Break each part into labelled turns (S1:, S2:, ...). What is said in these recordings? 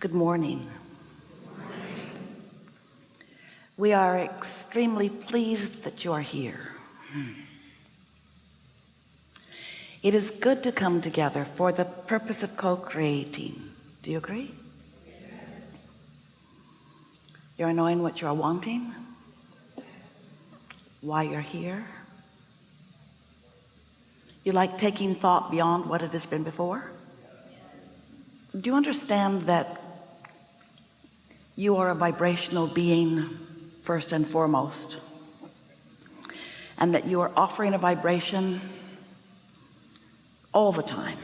S1: Good morning. We are extremely pleased that you are here. It is good to come together for the purpose of co-creating. Do you agree? You're knowing what you're wanting, why you're here. You like taking thought beyond what it has been before. Do you understand that you are a vibrational being first and foremost, and that you are offering a vibration all the time,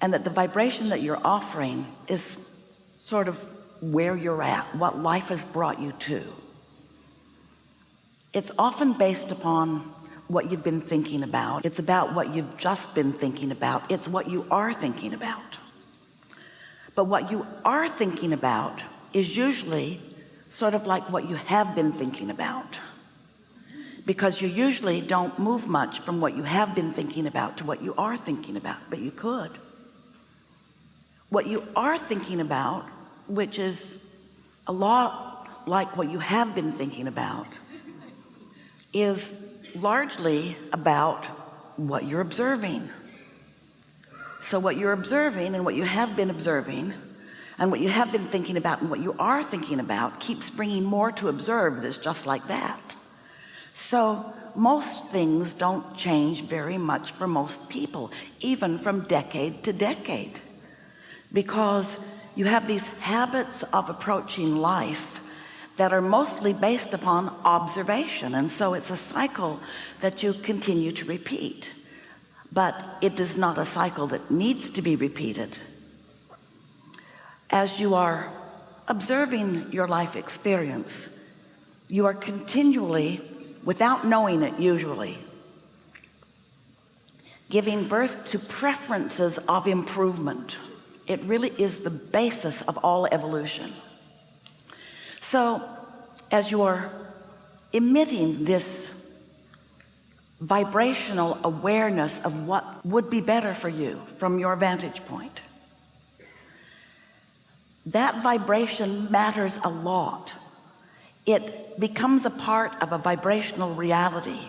S1: and that the vibration that you're offering is sort of where you're at, what life has brought you to. It's often based upon what you've been thinking about. It's about what you've just been thinking about. It's what you are thinking about. But what you are thinking about is usually sort of like what you have been thinking about, because you usually don't move much from what you have been thinking about to what you are thinking about, but you could. What you are thinking about, which is a lot like what you have been thinking about, is largely about what you're observing. So what you're observing and what you have been observing and what you have been thinking about and what you are thinking about keeps bringing more to observe that's just like that. So most things don't change very much for most people, even from decade to decade, because you have these habits of approaching life that are mostly based upon observation, and so it's a cycle that you continue to repeat, but it is not a cycle that needs to be repeated. As you are observing your life experience, you are continually, without knowing it usually, giving birth to preferences of improvement. It really is the basis of all evolution. So as you are emitting this vibrational awareness of what would be better for you from your vantage point, that vibration matters a lot. It becomes a part of a vibrational reality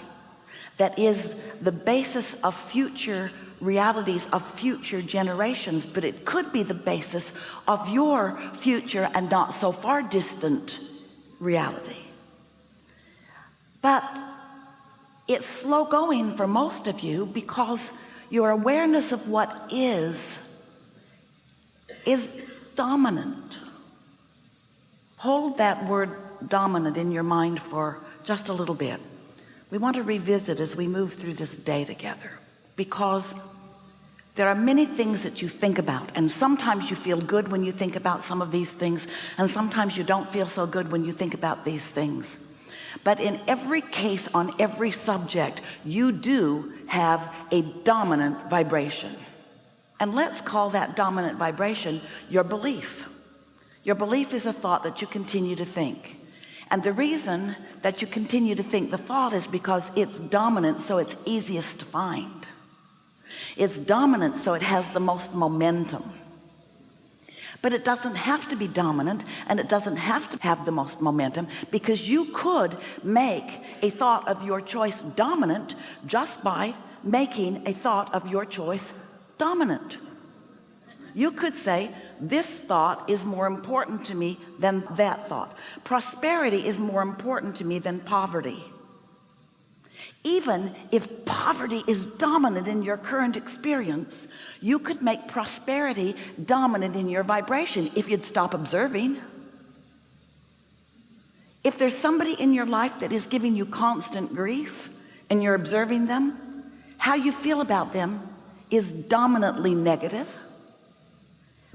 S1: that is the basis of future realities of future generations, but it could be the basis of your future and not so far distant reality. But it's slow going for most of you because your awareness of what is dominant. Hold that word dominant in your mind for just a little bit. We want to revisit as we move through this day together, because there are many things that you think about, and sometimes you feel good when you think about some of these things, and sometimes you don't feel so good when you think about these things. But in every case, on every subject, you do have a dominant vibration, and let's call that dominant vibration your belief. Your belief is a thought that you continue to think, and the reason that you continue to think the thought is because it's dominant, so it's easiest to find. It's dominant, so it has the most momentum. But it doesn't have to be dominant, and it doesn't have to have the most momentum, because you could make a thought of your choice dominant just by making a thought of your choice dominant. You could say, this thought is more important to me than that thought. Prosperity is more important to me than poverty. Even if poverty is dominant in your current experience, you could make prosperity dominant in your vibration if you'd stop observing. If there's somebody in your life that is giving you constant grief and you're observing them, how you feel about them is dominantly negative.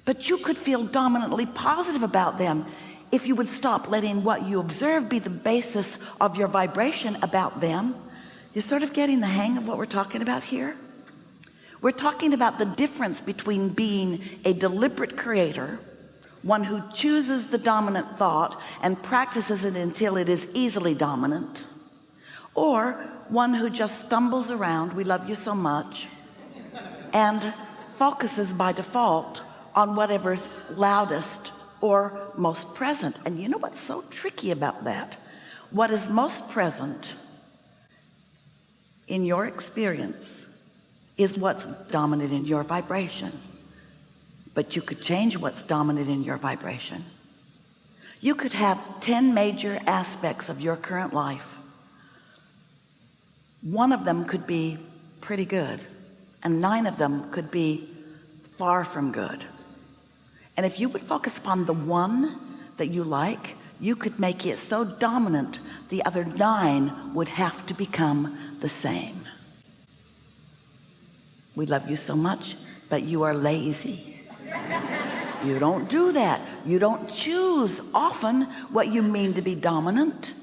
S1: But you could feel dominantly positive about them if you would stop letting what you observe be the basis of your vibration about them. You're sort of getting the hang of what we're talking about here. We're talking about the difference between being a deliberate creator, one who chooses the dominant thought and practices it until it is easily dominant, or one who just stumbles around, we love you so much, and focuses by default on whatever's loudest or most present. And you know what's so tricky about that? What is most present in your experience is what's dominant in your vibration. But you could change what's dominant in your vibration. You could have 10 major aspects of your current life. One of them could be pretty good, and 9 of them could be far from good. And if you would focus upon the one that you like, you could make it so dominant the other 9 would have to become the same. We love you so much, but you are lazy. You don't do that. You don't choose often what you mean to be dominant.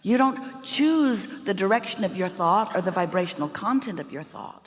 S1: You don't choose the direction of your thought or the vibrational content of your thought.